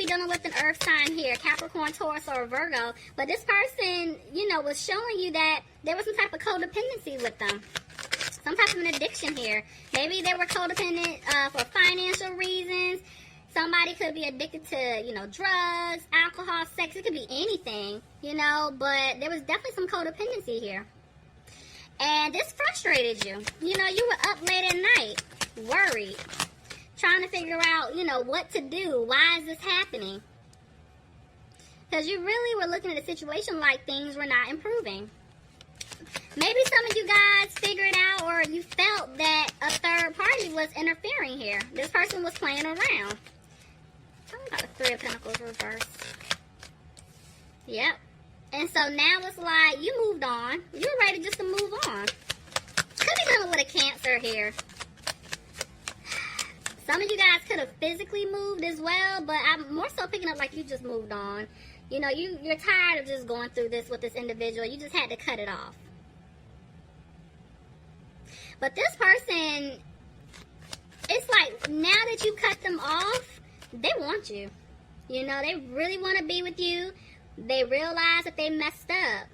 be dealing with an earth sign here, Capricorn, Taurus, or Virgo. But this person, you know, was showing you that there was some type of codependency with them. Some type of an addiction here. Maybe they were codependent for financial reasons. Somebody could be addicted to, you know, drugs, alcohol, sex. It could be anything, you know. But there was definitely some codependency here. And this frustrated you. You know, you were up late at night, worried, trying to figure out, you know, what to do. Why is this happening? Because you really were looking at the situation like things were not improving. Maybe some of you guys figured out, or you felt that a third party was interfering here. This person was playing around. Something about the Three of Pentacles reversed. Yep. And so now it's like you moved on. You're ready just to move on. Could be dealing with a Cancer here. Some of you guys could have physically moved as well, but I'm more so picking up like you just moved on. You know, you're tired of just going through this with this individual. You just had to cut it off. But this person, it's like now that you cut them off, they want you. You know, they really want to be with you. They realize that they messed up.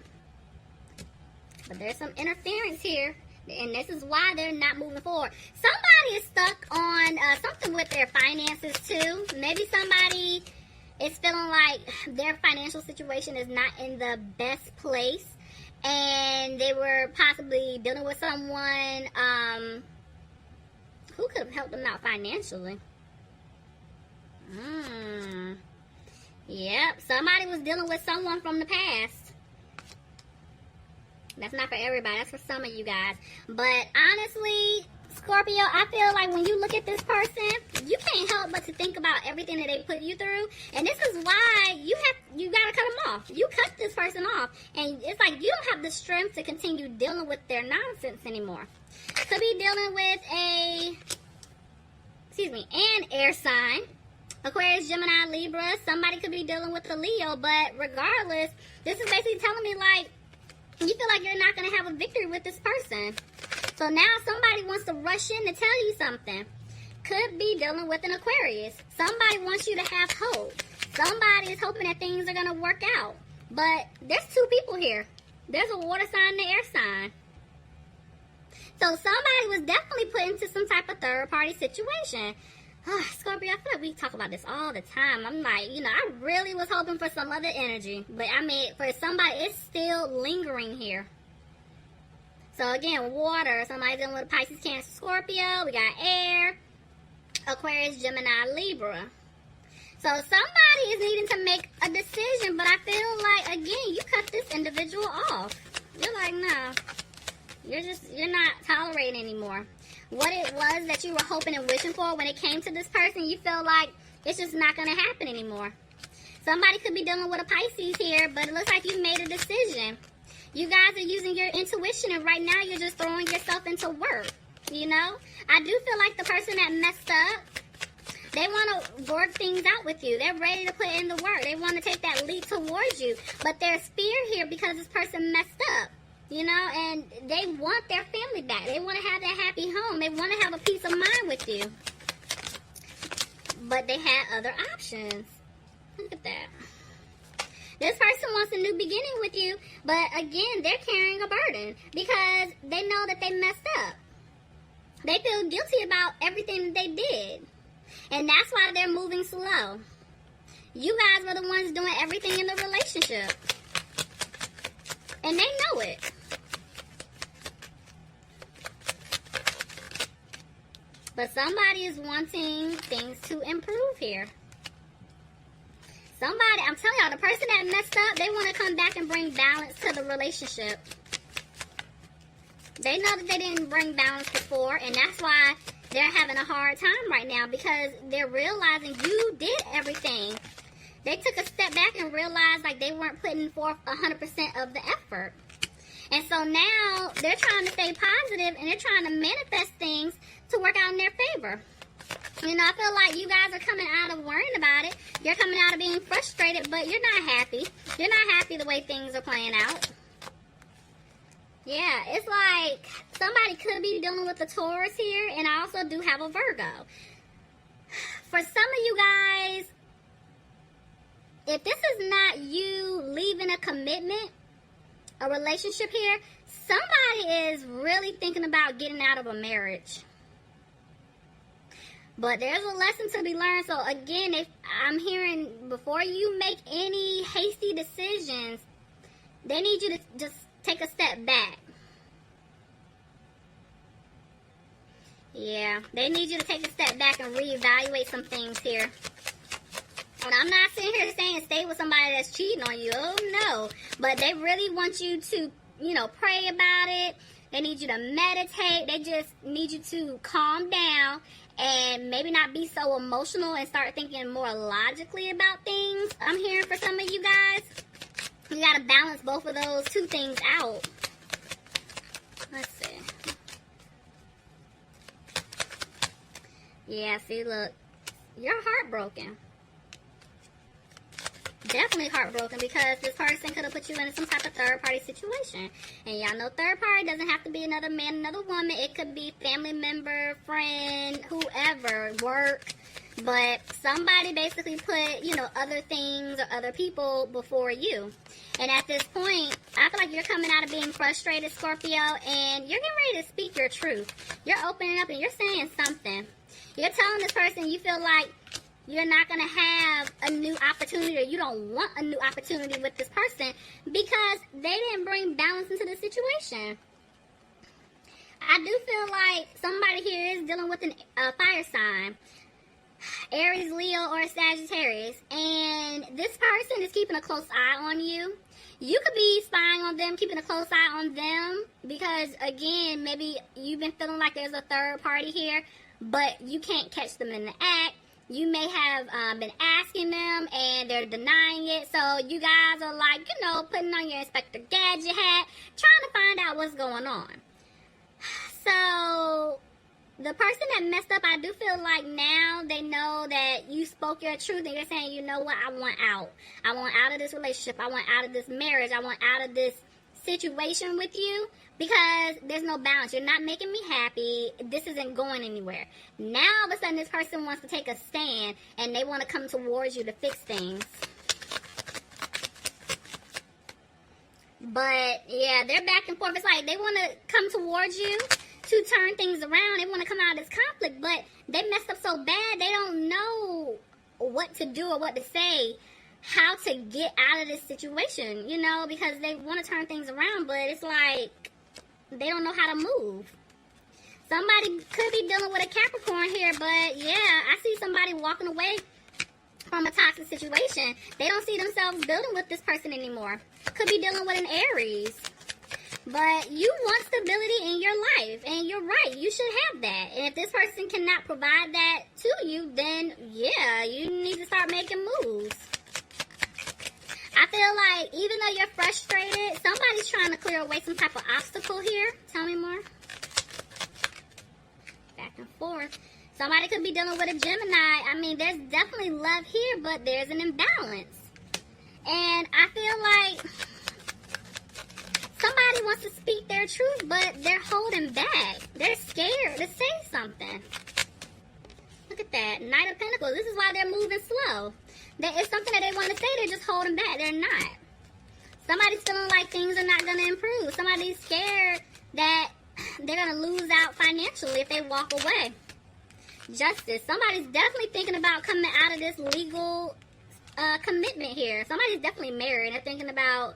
But there's some interference here. And this is why they're not moving forward. Somebody is stuck on something with their finances too. Maybe somebody is feeling like their financial situation is not in the best place. And they were possibly dealing with someone who could have helped them out financially. Yep, somebody was dealing with someone from the past. That's not for everybody. That's for some of you guys. But honestly, Scorpio, I feel like when you look at this person, you can't help but to think about everything that they put you through. And this is why you gotta cut them off. You cut this person off. And it's like you don't have the strength to continue dealing with their nonsense anymore. Could be dealing with an air sign. Aquarius, Gemini, Libra. Somebody could be dealing with a Leo. But regardless, this is basically telling me like, you feel like you're not going to have a victory with this person. So now somebody wants to rush in to tell you something. Could be dealing with an Aquarius. Somebody wants you to have hope. Somebody is hoping that things are going to work out. But there's two people here. There's a water sign and an air sign. So somebody was definitely put into some type of third party situation. Scorpio, I feel like we talk about this all the time. I'm like, you know, I really was hoping for some other energy. But I mean, for somebody, it's still lingering here. So again, water. Somebody's dealing with Pisces, Cancer, Scorpio. We got air, Aquarius, Gemini, Libra. So somebody is needing to make a decision. But I feel like, again, you cut this individual off. You're like, no. You're not tolerating anymore. What it was that you were hoping and wishing for when it came to this person, you feel like it's just not going to happen anymore. Somebody could be dealing with a Pisces here, but it looks like you made a decision. You guys are using your intuition, and right now you're just throwing yourself into work, you know? I do feel like the person that messed up, they want to work things out with you. They're ready to put in the work. They want to take that leap towards you, but there's fear here because this person messed up. You know, and they want their family back. They want to have that happy home. They want to have a peace of mind with you. But they had other options. Look at that. This person wants a new beginning with you, but again, they're carrying a burden because they know that they messed up. They feel guilty about everything that they did. And that's why they're moving slow. You guys were the ones doing everything in the relationship. And they know it. But somebody is wanting things to improve here. Somebody, I'm telling y'all, the person that messed up, they want to come back and bring balance to the relationship. They know that they didn't bring balance before, and that's why they're having a hard time right now because they're realizing you did everything. They took a step back and realized like they weren't putting forth 100% of the effort. And so now they're trying to stay positive and they're trying to manifest things to work out in their favor. You know, I feel like you guys are coming out of worrying about it. You're coming out of being frustrated, but you're not happy. You're not happy the way things are playing out. Yeah, it's like somebody could be dealing with a Taurus here, and I also do have a Virgo. For some of you guys, if this is not you leaving a commitment, a relationship here, somebody is really thinking about getting out of a marriage. But there's a lesson to be learned. So again, if I'm hearing, before you make any hasty decisions, they need you to just take a step back. Yeah, they need you to take a step back and reevaluate some things here. And I'm not sitting here saying stay with somebody that's cheating on you. Oh, no. But they really want you to, you know, pray about it. They need you to meditate. They just need you to calm down and maybe not be so emotional and start thinking more logically about things. I'm hearing for some of you guys. You got to balance both of those two things out. Let's see. Yeah, see, look. You're heartbroken. Definitely heartbroken because this person could have put you in some type of third-party situation. And y'all know third party doesn't have to be another man, another woman. It could be family member, friend, whoever, work. But somebody basically put, you know, other things or other people before you. And at this point, I feel like you're coming out of being frustrated, Scorpio, and you're getting ready to speak your truth. You're opening up and you're saying something. You're telling this person you feel like you're not going to have a new opportunity, or you don't want a new opportunity with this person because they didn't bring balance into the situation. I do feel like somebody here is dealing with a fire sign. Aries, Leo, or Sagittarius. And this person is keeping a close eye on you. You could be spying on them, keeping a close eye on them. Because, again, maybe you've been feeling like there's a third party here, but you can't catch them in the act. You may have been asking them and they're denying it. So you guys are like, you know, putting on your Inspector Gadget hat, trying to find out what's going on. So the person that messed up, I do feel like now they know that you spoke your truth and you're saying, you know what, I want out. I want out of this relationship. I want out of this marriage. I want out of this situation with you. Because there's no balance. You're not making me happy. This isn't going anywhere. Now, all of a sudden, this person wants to take a stand, and they want to come towards you to fix things. But, yeah, they're back and forth. It's like they want to come towards you to turn things around. They want to come out of this conflict, but they messed up so bad, they don't know what to do or what to say, how to get out of this situation, you know, because they want to turn things around, but it's like they don't know how to move. Somebody could be dealing with a Capricorn here, but yeah, I see somebody walking away from a toxic situation. They don't see themselves building with this person anymore. Could be dealing with an Aries. But you want stability in your life, and you're right, you should have that. And if this person cannot provide that to you, then yeah, you need to start making moves. I feel like even though you're frustrated, somebody's trying to clear away some type of obstacle here. Tell me more. Back and forth. Somebody could be dealing with a Gemini. I mean, there's definitely love here, but there's an imbalance. And I feel like somebody wants to speak their truth, but they're holding back. They're scared to say something. Look at that. Knight of Pentacles. This is why they're moving slow. It's something that they want to say, they're just holding back. They're not. Somebody's feeling like things are not going to improve. Somebody's scared that they're going to lose out financially if they walk away. Justice. Somebody's definitely thinking about coming out of this legal commitment here. Somebody's definitely married. They're thinking about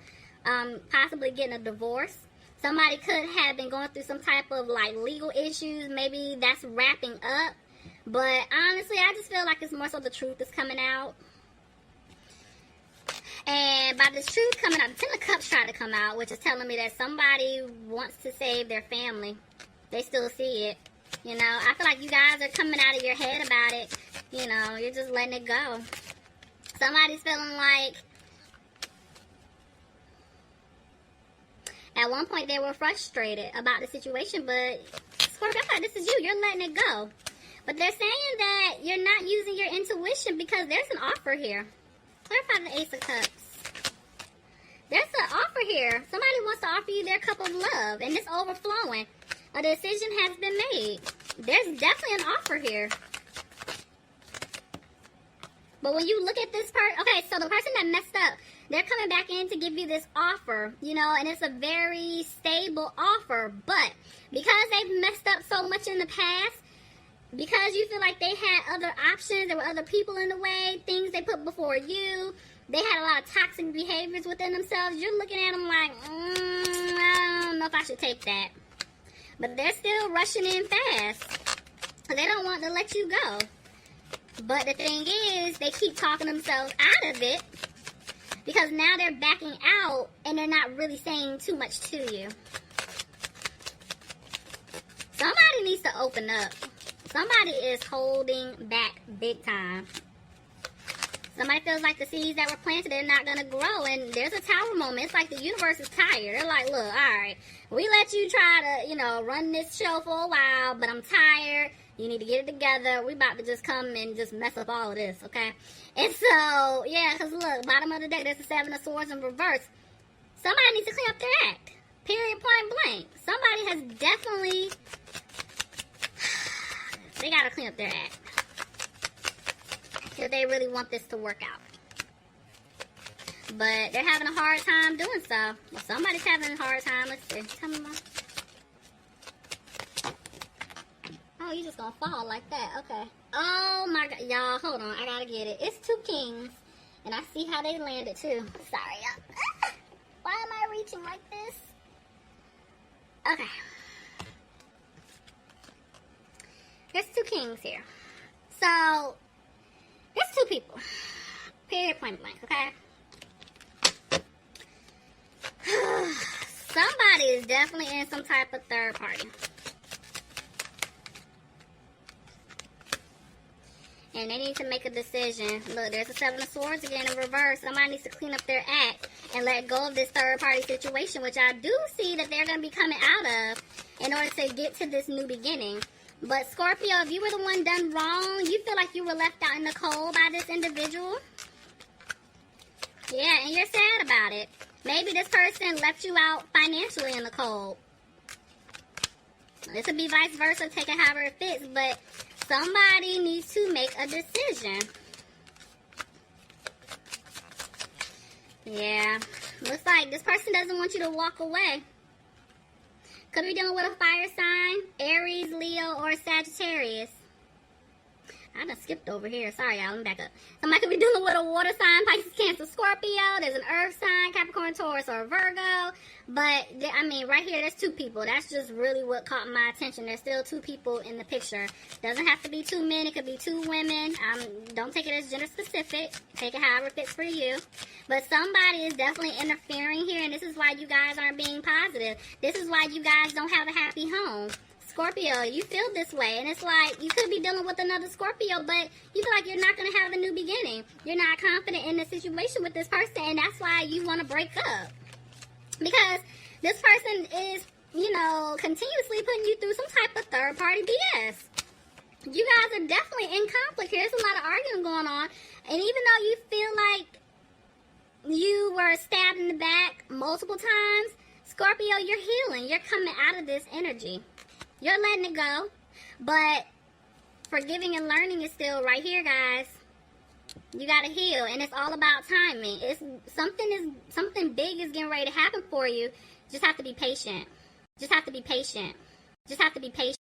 possibly getting a divorce. Somebody could have been going through some type of like legal issues. Maybe that's wrapping up. But honestly, I just feel like it's more so the truth is coming out. And by this truth coming out, the Ten of Cups tried to come out, which is telling me that somebody wants to save their family. They still see it. You know, I feel like you guys are coming out of your head about it. You know, you're just letting it go. Somebody's feeling like at one point they were frustrated about the situation, but Scorpio, I thought this is you. You're letting it go. But they're saying that you're not using your intuition because there's an offer here. Clarify the Ace of Cups. There's an offer here. Somebody wants to offer you their cup of love, and it's overflowing. A decision has been made. There's definitely an offer here. But when you look at this part, okay, so the person that messed up, they're coming back in to give you this offer, you know, and it's a very stable offer. But because they've messed up so much in the past, because you feel like they had other options, there were other people in the way, things they put before you, they had a lot of toxic behaviors within themselves, you're looking at them like, I don't know if I should take that. But they're still rushing in fast. They don't want to let you go. But the thing is, they keep talking themselves out of it because now they're backing out and they're not really saying too much to you. Somebody needs to open up. Somebody is holding back big time. Somebody feels like the seeds that were planted, they're not going to grow. And there's a tower moment. It's like the universe is tired. They're like, look, all right, we let you try to, you know, run this show for a while, but I'm tired. You need to get it together. We about to just come and just mess up all of this, okay? And so, yeah, because look, bottom of the deck, there's the Seven of Swords in reverse. Somebody needs to clean up their act. Period, point blank. Somebody has definitely, they got to clean up their act. Because they really want this to work out. But they're having a hard time doing so. Well, somebody's having a hard time. Let's see. Tell me more. Oh, you just gonna fall like that. Okay. Oh my god. Y'all, hold on. I gotta get it. It's two kings. And I see how they landed too. Sorry, y'all. Why am I reaching like this? Okay. There's two kings here. So, there's two people. Period, point blank, okay? Somebody is definitely in some type of third party. And they need to make a decision. Look, there's a Seven of Swords again in reverse. Somebody needs to clean up their act and let go of this third party situation, which I do see that they're going to be coming out of in order to get to this new beginning. But Scorpio, if you were the one done wrong, you feel like you were left out in the cold by this individual. Yeah, and you're sad about it. Maybe this person left you out financially in the cold. This would be vice versa, take it however it fits, but somebody needs to make a decision. Yeah, looks like this person doesn't want you to walk away. Could be dealing with a fire sign, Aries, Leo, or Sagittarius. I done skipped over here. Sorry, y'all. Let me back up. Somebody could be dealing with a water sign, Pisces, Cancer, Scorpio. There's an earth sign, Capricorn, Taurus, or Virgo. But, I mean, right here, there's two people. That's just really what caught my attention. There's still two people in the picture. Doesn't have to be two men. It could be two women. Don't take it as gender specific. Take it however it fits for you. But somebody is definitely interfering here, and this is why you guys aren't being positive. This is why you guys don't have a happy home. Scorpio, you feel this way, and it's like you could be dealing with another Scorpio, but you feel like you're not going to have a new beginning. You're not confident in the situation with this person, and that's why you want to break up. Because this person is, you know, continuously putting you through some type of third-party BS. You guys are definitely in conflict here. There's a lot of arguing going on, and even though you feel like you were stabbed in the back multiple times, Scorpio, you're healing. You're coming out of this energy. You're letting it go, but forgiving and learning is still right here, guys. You gotta heal, and it's all about timing. It's something big is getting ready to happen for you. Just have to be patient. Just have to be patient. Just have to be patient.